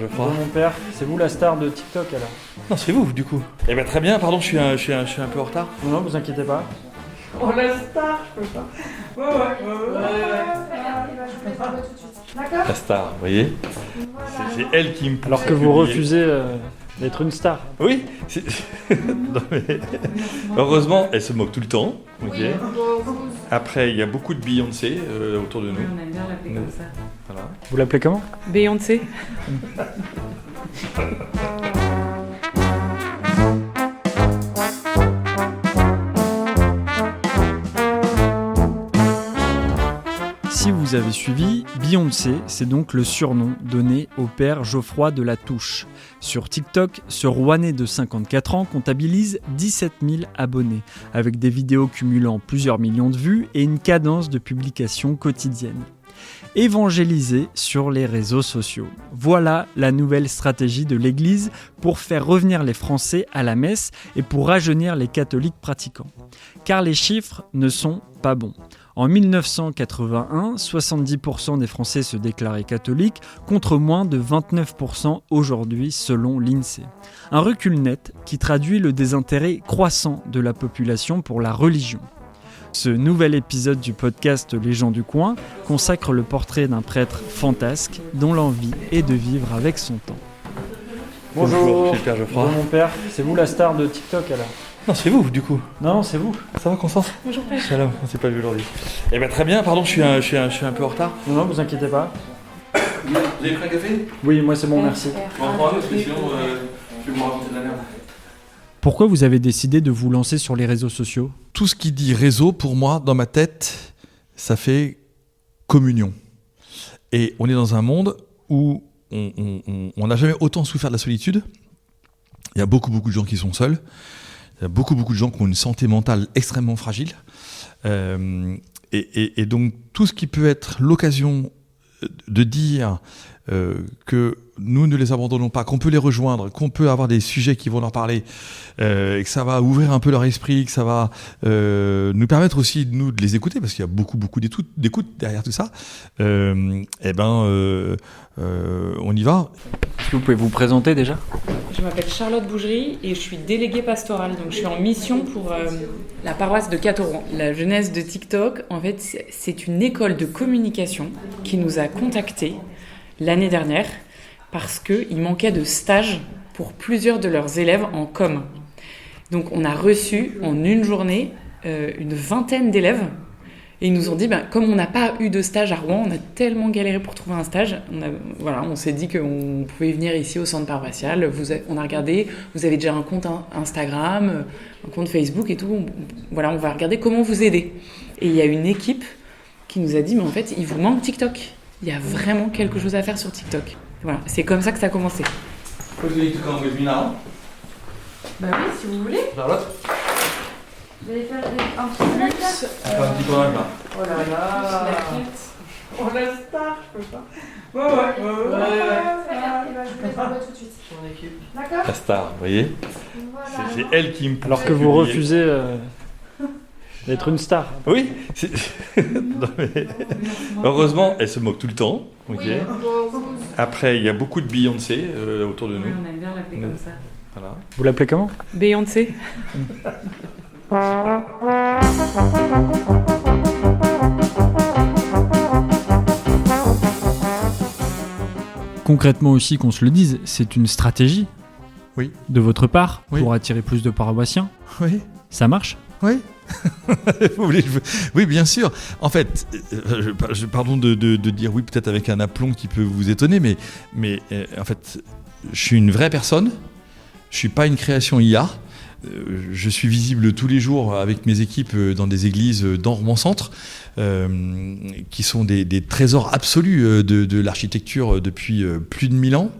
Geoffroy. Mon père, c'est vous la star de TikTok alors? Non, c'est vous du coup. Eh ben très bien, pardon, je suis un peu en retard. Non, vous inquiétez pas. Oh la star, je peux pas. D'accord. La star, vous voyez. C'est elle qui me pousse. Alors que vous refusez d'être une star. Oui. Non, mais... Heureusement, elle se moque tout le temps. Ok. Après, il y a beaucoup de Beyoncé autour de nous. On aime bien l'appeler comme ça. Voilà. Vous l'appelez comment? Beyoncé. Si vous avez suivi, Beyoncé, c'est donc le surnom donné au père Geoffroy de La Touche. Sur TikTok, ce Rouennais de 54 ans comptabilise 17 000 abonnés, avec des vidéos cumulant plusieurs millions de vues et une cadence de publication quotidienne. Évangéliser sur les réseaux sociaux. Voilà la nouvelle stratégie de l'Église pour faire revenir les Français à la messe et pour rajeunir les catholiques pratiquants. Car les chiffres ne sont pas bons. En 1981, 70% des Français se déclaraient catholiques, contre moins de 29% aujourd'hui selon l'INSEE. Un recul net qui traduit le désintérêt croissant de la population pour la religion. Ce nouvel épisode du podcast Les gens du coin consacre le portrait d'un prêtre fantasque dont l'envie est de vivre avec son temps. Bonjour, c'est le père Geoffroy. Bonjour mon père, c'est vous la star de TikTok alors? Non, c'est vous du coup. Non, c'est vous. Ça va, Constance? Bonjour père. Shalom, on s'est pas vu aujourd'hui. Eh ben très bien, pardon, je suis un peu en retard. Non, vous inquiétez pas. Vous avez pris un café? Oui, moi c'est bon, merci. On en prend un parce que sinon je vais me raconter de la merde. Pourquoi vous avez décidé de vous lancer sur les réseaux sociaux? Tout ce qui dit réseau, pour moi, dans ma tête, ça fait communion. Et on est dans un monde où on n'a jamais autant souffert de la solitude. Il y a beaucoup de gens qui sont seuls. Il y a beaucoup de gens qui ont une santé mentale extrêmement fragile. Et donc, tout ce qui peut être l'occasion de dire que nous ne les abandonnons pas, qu'on peut les rejoindre, qu'on peut avoir des sujets qui vont leur parler, et que ça va ouvrir un peu leur esprit, que ça va nous permettre aussi, nous, de les écouter, parce qu'il y a beaucoup d'écoute derrière tout ça, on y va. Est-ce que vous pouvez vous présenter déjà? Je m'appelle Charlotte Bougerie et je suis déléguée pastorale. Donc je suis en mission pour la paroisse de Catoran. La jeunesse de TikTok, en fait, c'est une école de communication qui nous a contactés l'année dernière parce qu'il manquait de stages pour plusieurs de leurs élèves en com. Donc on a reçu en une journée une vingtaine d'élèves et ils nous ont dit, comme on n'a pas eu de stage à Rouen, on a tellement galéré pour trouver un stage, on s'est dit qu'on pouvait venir ici au centre paroissial. On a regardé, vous avez déjà un compte Instagram, un compte Facebook et tout. On va regarder comment vous aider. Et il y a une équipe qui nous a dit, mais en fait, il vous manque TikTok. Il y a vraiment quelque chose à faire sur TikTok. Voilà, c'est comme ça que ça a commencé. Would you like to come with me now? Bah oui, si vous voulez. Charlotte? Vous allez faire un petit luxe. Un petit peu là. Oh là là. Oh la star, je peux pas. Tout de suite. D'accord. La star, vous voyez. C'est elle qui me pousse. Alors que vous refusez d'être une star. Oui. Non, mais... Heureusement, elle se moque tout le temps. Ok. Après, il y a beaucoup de Beyoncé autour de nous. Oui, on aime bien l'appeler comme ça. Voilà. Vous l'appelez comment? Beyoncé. Concrètement aussi, qu'on se le dise, c'est une stratégie Oui. de votre part Oui. pour attirer plus de paroissiens. Oui. Ça marche? Oui. Oui, bien sûr. En fait, pardon de dire oui, peut-être avec un aplomb qui peut vous étonner, mais en fait, je suis une vraie personne. Je suis pas une création IA. Je suis visible tous les jours avec mes équipes dans des églises dans Romans-Centre, qui sont des trésors absolus de l'architecture depuis plus de 1000 ans.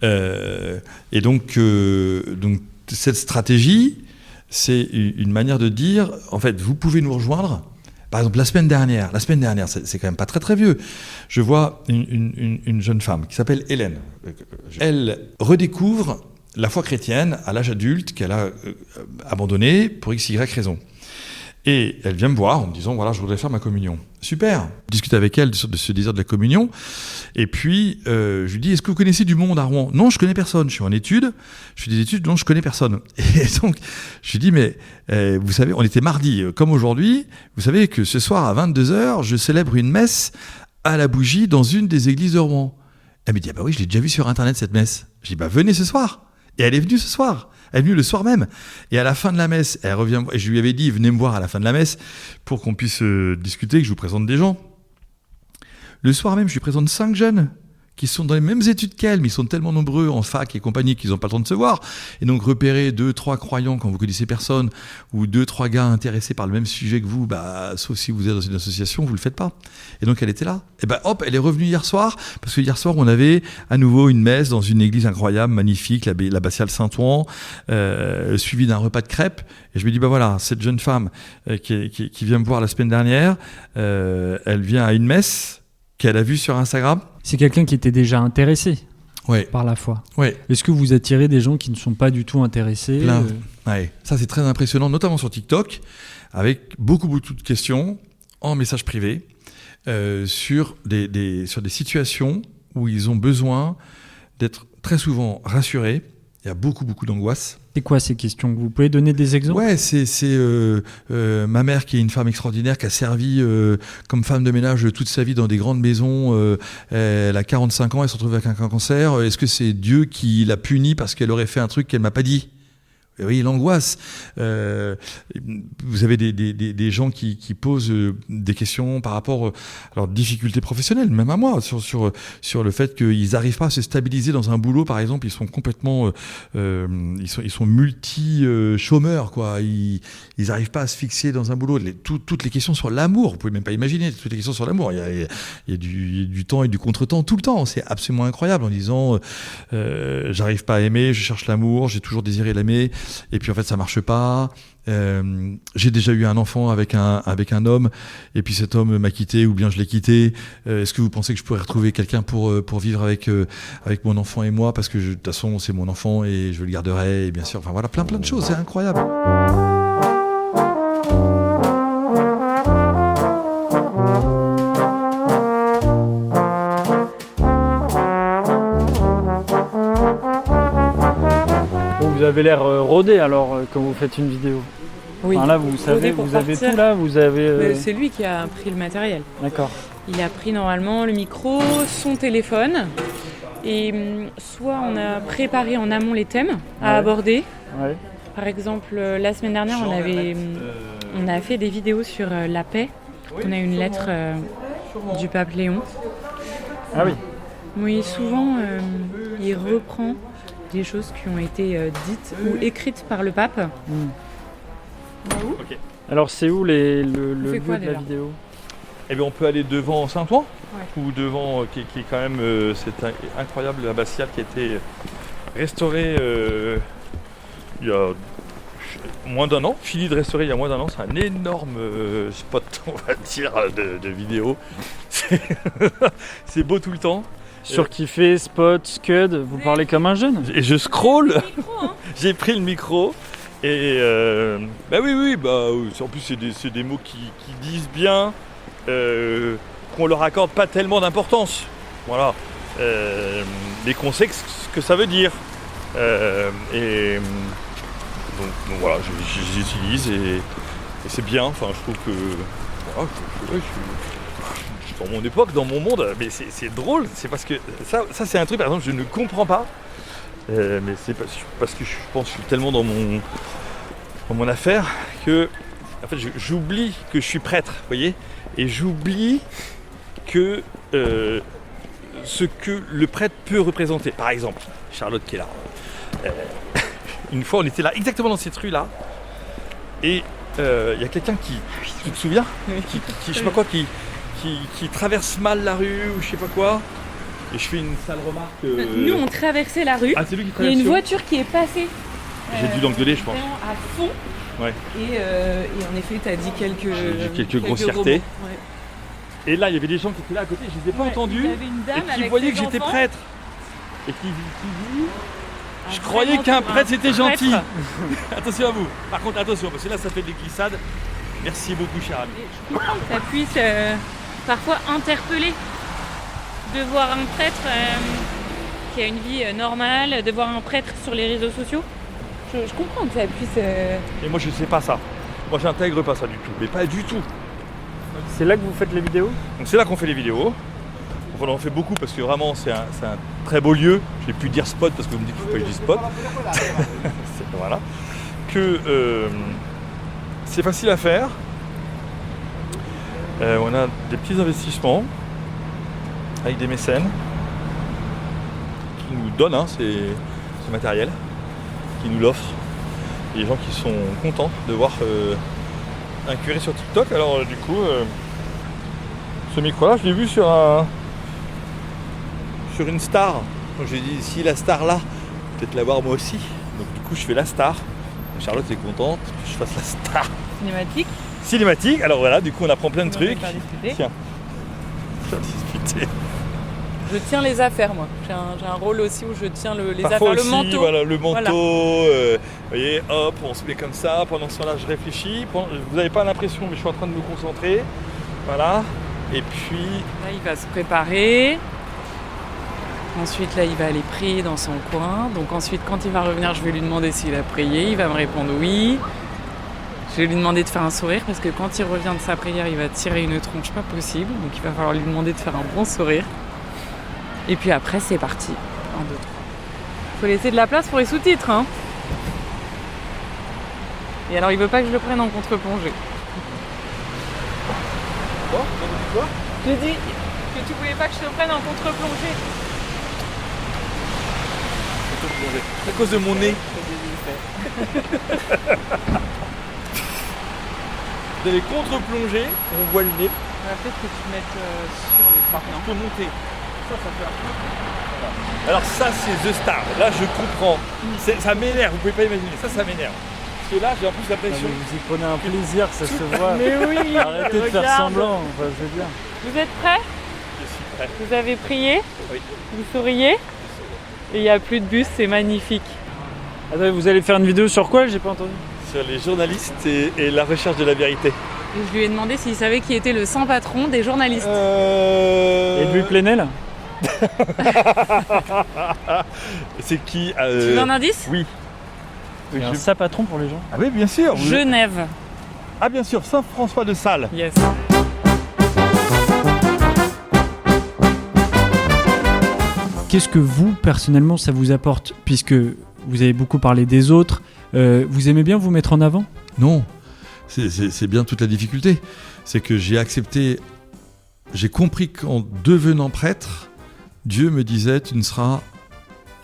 Et donc cette stratégie, c'est une manière de dire, en fait, vous pouvez nous rejoindre. Par exemple, la semaine dernière, c'est quand même pas très très vieux. Je vois une jeune femme qui s'appelle Hélène. Elle redécouvre la foi chrétienne à l'âge adulte qu'elle a abandonnée pour x, y raison. Et elle vient me voir en me disant, voilà, je voudrais faire ma communion. Super. Je discute avec elle de ce désir de la communion. Et puis, je lui dis, est-ce que vous connaissez du monde à Rouen ? Non, je connais personne. Je suis en études. Je fais des études. Non, je connais personne. Et donc, je lui dis, mais vous savez, on était mardi, comme aujourd'hui. Vous savez que ce soir, à 22h, je célèbre une messe à la bougie dans une des églises de Rouen. Elle me dit, ah bah oui, je l'ai déjà vue sur Internet, cette messe. Je dis, bah venez ce soir. Et elle est venue ce soir. Elle est venue le soir même. Et à la fin de la messe, elle revient. Et je lui avais dit, venez me voir à la fin de la messe pour qu'on puisse discuter, que je vous présente des gens. Le soir même, je lui présente 5 jeunes qui sont dans les mêmes études qu'elle, mais ils sont tellement nombreux en fac et compagnie qu'ils n'ont pas le temps de se voir. Et donc repérer 2-3 croyants quand vous connaissez personne, ou 2-3 gars intéressés par le même sujet que vous, bah, sauf si vous êtes dans une association, vous le faites pas. Et donc elle était là. Et ben hop, elle est revenue hier soir, parce que hier soir on avait à nouveau une messe dans une église incroyable, magnifique, l'abbatiale Saint-Ouen, suivie d'un repas de crêpes. Et je me dis, bah voilà, cette jeune femme qui vient me voir la semaine dernière, elle vient à une messe qu'elle a vue sur Instagram. C'est quelqu'un qui était déjà intéressé Ouais. par la foi. Ouais. Est-ce que vous attirez des gens qui ne sont pas du tout intéressés Plein. Ouais. Ça, c'est très impressionnant, notamment sur TikTok, avec beaucoup de questions en message privé sur des situations où ils ont besoin d'être très souvent rassurés. Il y a beaucoup d'angoisse. C'est quoi ces questions ? Vous pouvez donner des exemples ? Ouais, c'est ma mère qui est une femme extraordinaire, qui a servi comme femme de ménage toute sa vie dans des grandes maisons. Elle a 45 ans, elle se retrouve avec un cancer. Est-ce que c'est Dieu qui l'a punie parce qu'elle aurait fait un truc qu'elle m'a pas dit ? Oui, l'angoisse. Vous avez des gens qui posent des questions par rapport à leurs difficultés professionnelles, même à moi, sur le fait qu'ils n'arrivent pas à se stabiliser dans un boulot, par exemple. Ils sont complètement, ils sont multi-chômeurs, quoi. Ils n'arrivent pas à se fixer dans un boulot. Toutes les questions sur l'amour, vous pouvez même pas imaginer toutes les questions sur l'amour. Il y a du temps et du contre-temps tout le temps. C'est absolument incroyable en disant, j'arrive pas à aimer, je cherche l'amour, j'ai toujours désiré l'aimer. Et puis en fait ça marche pas. J'ai déjà eu un enfant avec un homme, et puis cet homme m'a quitté, ou bien je l'ai quitté. Est-ce que vous pensez que je pourrais retrouver quelqu'un pour vivre avec mon enfant et moi, parce que de toute façon c'est mon enfant et je le garderai, et bien sûr, enfin voilà, plein de choses, c'est incroyable. Vous avez l'air rodé alors quand vous faites une vidéo. Oui. Enfin, là, vous savez, vous avez tout là, vous avez. C'est lui qui a pris le matériel. D'accord. Il a pris normalement le micro, son téléphone, et soit on a préparé en amont les thèmes à aborder. Ouais. Par exemple, la semaine dernière, on a fait des vidéos sur la paix. On a une lettre du pape Léon. Ah oui. Oui, souvent, il reprend des choses qui ont été dites ou écrites par le pape. Okay. Alors c'est où le lieu quoi, de la déjà vidéo ? Eh bien, on peut aller devant Saint-Ouen, Ouais. ou devant, qui est quand même cette incroyable abbatiale qui a été restaurée il y a moins d'un an, fini de restaurer il y a moins d'un an. C'est un énorme spot, on va dire, de vidéos. C'est beau tout le temps. Surkiffé, Spot, Scud, vous parlez comme un jeune. Et je scroll, j'ai pris le micro. Et oui, en plus c'est des mots qui disent bien, qu'on leur accorde pas tellement d'importance, voilà, mais qu'on sait ce que ça veut dire, et donc voilà, j'utilise et c'est bien. Enfin, je trouve que voilà, je suis dans mon époque, dans mon monde, mais c'est drôle, c'est parce que ça c'est un truc par exemple je ne comprends pas. Mais c'est parce que je pense que je suis tellement dans mon affaire que en fait, j'oublie que je suis prêtre, vous voyez, et j'oublie que ce que le prêtre peut représenter. Par exemple, Charlotte qui est là. Une fois, on était là, exactement dans cette rue-là, et il y a quelqu'un qui, tu te souviens, qui je sais pas quoi, qui traverse mal la rue ou je sais pas quoi. Et je fais une sale remarque. Nous, on traversait la rue. Ah, c'est lui qui Il y a traverse. une voiture qui est passée. J'ai dû l'engueuler, je pense. Vraiment à fond. Ouais. Et en effet, tu as dit quelques. J'ai dit quelques gros grossièretés. mots. Ouais. Et là, il y avait des gens qui étaient là à côté, je les ai pas entendus. Il y avait une dame Et qui avec voyaient ses que j'étais enfants. prêtre. Et qui dit. Je croyais Vraiment, qu'un prêtre c'était prêtre. gentil. Attention à vous. Par contre, attention, parce que là, ça fait des glissades. Merci beaucoup, cher ami. Je comprends que ça puisse parfois interpeller de voir un prêtre qui a une vie normale, de voir un prêtre sur les réseaux sociaux. Je comprends que ça puisse... Et moi, je sais pas ça. Moi, j'intègre pas ça du tout. Mais pas du tout. C'est là que vous faites les vidéos? Donc c'est là qu'on fait les vidéos. On en fait beaucoup parce que vraiment c'est un très beau lieu. Je vais plus dire spot parce que vous me dites qu'il faut pas que je dise spot. Voilà. Que c'est facile à faire. On a des petits investissements avec des mécènes qui nous donnent ce matériel, qui nous l'offrent. Il y a des gens qui sont contents de voir un curé sur TikTok. Alors du coup, ce micro-là, je l'ai vu sur une star. Donc j'ai dit, si la star là, peut-être l'avoir moi aussi. Donc du coup, je fais la star. Charlotte est contente que je fasse la star. Cinématique. Alors voilà, du coup, on apprend plein de trucs. Tiens. Discuter. Je tiens les affaires, moi. J'ai un rôle aussi où je tiens les Parfois affaires, aussi, le manteau. Voilà, le manteau. Voilà. Vous voyez, hop, on se met comme ça. Pendant ce temps-là, je réfléchis. Vous n'avez pas l'impression, mais je suis en train de me concentrer. Voilà. Et puis... Là, il va se préparer. Ensuite, là, il va aller prier dans son coin. Donc ensuite, quand il va revenir, je vais lui demander s'il a prié. Il va me répondre oui. Je vais lui demander de faire un sourire parce que quand il revient de sa prière, il va tirer une tronche pas possible. Donc il va falloir lui demander de faire un bon sourire. Et puis après, c'est parti. 1, 2, 3. Faut laisser de la place pour les sous-titres, hein. Et alors, il veut pas que je le prenne en contre-plongée. Quoi? Je dis que tu voulais pas que je te prenne en contre-plongée. À cause de mon nez. Vous allez contre-plonger, on voit le nez. Peut-être que tu mettes sur le Par contre, je peux monter. Ça fait un peu. Voilà. Alors ça, c'est The Star. Là, je comprends. Ça m'énerve, vous pouvez pas imaginer. Ça m'énerve. Parce que là, j'ai en plus l'impression... Vous y prenez un plaisir, ça se voit. Mais oui. Arrêtez de faire regarde. semblant, enfin, je veux dire. Vous êtes prêts? Je suis prêt. Vous avez prié? Oui. Vous souriez? Et il n'y a plus de bus, c'est magnifique. Attendez, vous allez faire une vidéo sur quoi? J'ai pas entendu. Sur les journalistes et la recherche de la vérité. Et je lui ai demandé s'il savait qui était le saint patron des journalistes. Edwy Plenel? C'est qui Tu veux un indice? Oui. Il y a un saint patron pour les gens. Ah oui, bien sûr. Genève. Ah bien sûr, Saint François de Sales. Yes. Qu'est-ce que vous, personnellement, ça vous apporte? Puisque vous avez beaucoup parlé des autres, vous aimez bien vous mettre en avant? Non, c'est bien toute la difficulté. C'est que j'ai compris qu'en devenant prêtre, Dieu me disait, tu ne seras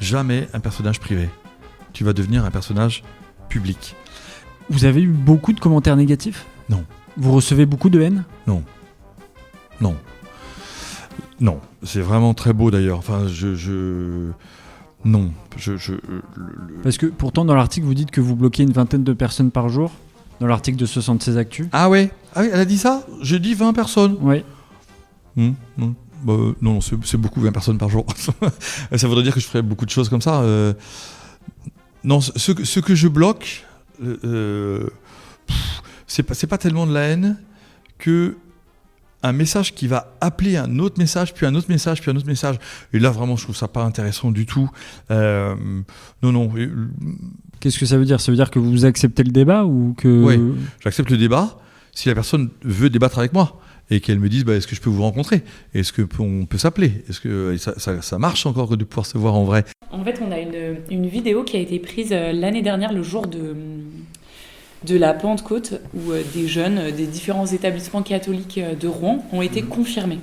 jamais un personnage privé. Tu vas devenir un personnage public. Vous avez eu beaucoup de commentaires négatifs? Non. Vous recevez beaucoup de haine? Non. Non, c'est vraiment très beau d'ailleurs. Enfin, non. Parce que pourtant, dans l'article, vous dites que vous bloquez une vingtaine de personnes par jour. Dans l'article de 76 Actu. Ah oui, elle a dit ça? J'ai dit 20 personnes. Oui. Non. Non, c'est beaucoup 20 personnes par jour. Ça voudrait dire que je ferais beaucoup de choses comme ça. Non, ce que je bloque, c'est pas tellement de la haine que un message qui va appeler un autre message, puis un autre message, puis un autre message. Et là, vraiment, je trouve ça pas intéressant du tout. Non. Qu'est-ce que ça veut dire? Ça veut dire que vous acceptez le débat ou que... Oui, j'accepte le débat si la personne veut débattre avec moi et qu'elle me dise est-ce que je peux vous rencontrer? Est-ce qu'on peut s'appeler? Est-ce que ça marche encore de pouvoir se voir en vrai? En fait, on a une vidéo qui a été prise l'année dernière, le jour de la Pentecôte, où des jeunes des différents établissements catholiques de Rouen ont été confirmés.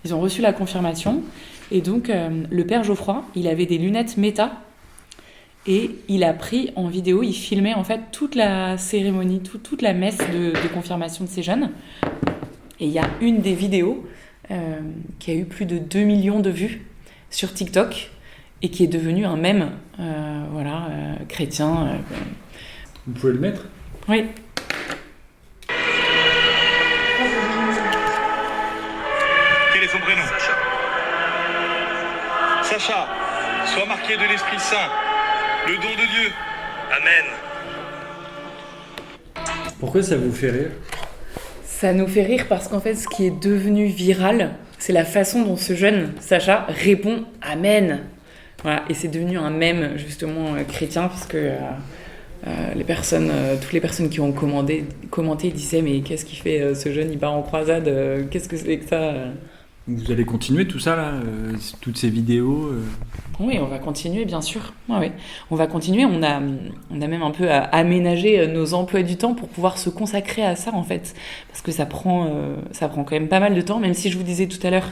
Ils ont reçu la confirmation. Et donc, le père Geoffroy, il avait des lunettes méta. Et il a pris en vidéo, il filmait en fait toute la cérémonie, toute la messe de confirmation de ces jeunes. Et il y a une des vidéos qui a eu plus de 2 millions de vues sur TikTok et qui est devenue un mème chrétien. Vous pouvez le mettre? Oui. Quel est son prénom? Sacha. Sois marqué de l'Esprit Saint, le don de Dieu. Amen. Pourquoi ça vous fait rire? Ça nous fait rire parce qu'en fait, ce qui est devenu viral, c'est la façon dont ce jeune, Sacha, répond « Amen ». Voilà, et c'est devenu un mème, justement, chrétien, parce que toutes les personnes qui ont commenté disaient « Mais qu'est-ce qu'il fait, ce jeune, il part en croisade, qu'est-ce que c'est que ça ?» Vous allez continuer tout ça, là, toutes ces vidéos Oui, on va continuer, bien sûr. Oui. On va continuer. On a même un peu aménagé nos emplois du temps pour pouvoir se consacrer à ça, en fait. Parce que ça prend quand même pas mal de temps, même si je vous disais tout à l'heure,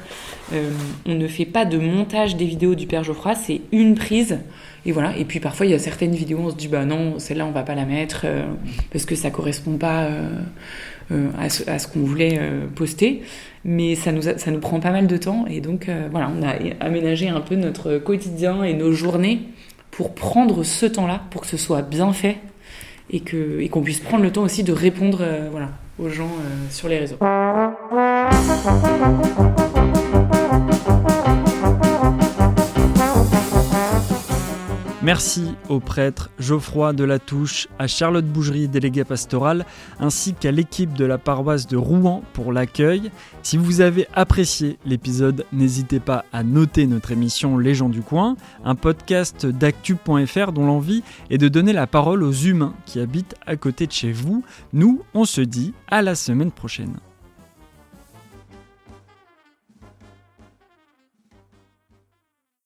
on ne fait pas de montage des vidéos du Père Geoffroy, c'est une prise. Et voilà. Et puis parfois, il y a certaines vidéos, on se dit, bah non, celle-là, on va pas la mettre, parce que ça correspond pas à ce qu'on voulait poster. Mais ça nous prend pas mal de temps. Et donc, voilà, on a aménagé un peu notre quotidien et nos journées pour prendre ce temps-là, pour que ce soit bien fait et qu'on puisse prendre le temps aussi de répondre aux gens sur les réseaux. Merci au prêtre Geoffroy de la Touche, à Charlotte Bougerie, déléguée pastorale, ainsi qu'à l'équipe de la paroisse de Rouen pour l'accueil. Si vous avez apprécié l'épisode, n'hésitez pas à noter notre émission Les gens du coin, un podcast d'actu.fr dont l'envie est de donner la parole aux humains qui habitent à côté de chez vous. Nous, on se dit à la semaine prochaine.